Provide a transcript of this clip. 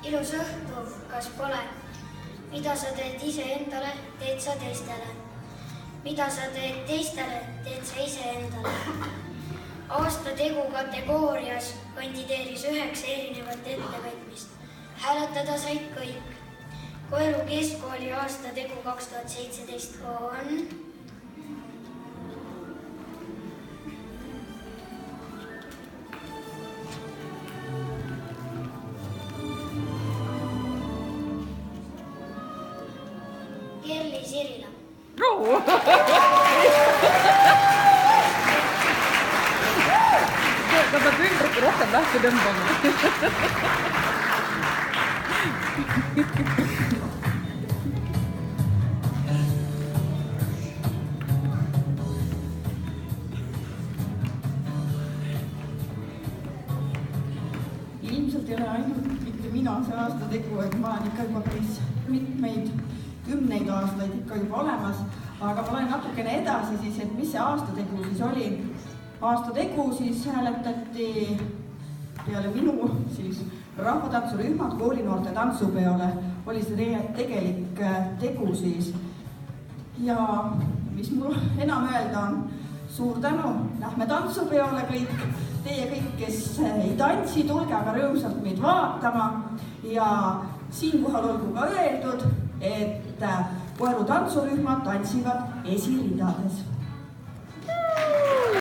Ilus õhtu, kas pole? Mida sa teed iseendale, teed sa teistele. Mida sa teed teistele, teed sa iseendale. Aasta tegu kategoorias kandideeris 9 erinevat ettevõtmist. Hääletada said kõik. Koeru keskkooli aasta tegu 2017 on... Kerli Sirila. Ta peab ümbrikku rohkem lahti tõmbama. Ilmselt ei ole ainult mitte mina see aasta tegu, et ma olen ikka juba päris mitmeid kümneid aastaid ikka juba olemas, aga ma olen natukene edasi siis, et mis see aastategu siis oli. Aastategu siis hääletati peale minu siis rahvatantsurühmad koolinoorte tantsupeole, oli see tegelik tegu siis. Ja mis mul enam öelda on, suur tänu, lähme tantsupeole kõik, teie kõik, kes ei tantsi, tulge aga rõõmsalt meid vaatama ja siinkohal olgu ka öeldud, et Koeru tantsurühmad tantsivad esiridades.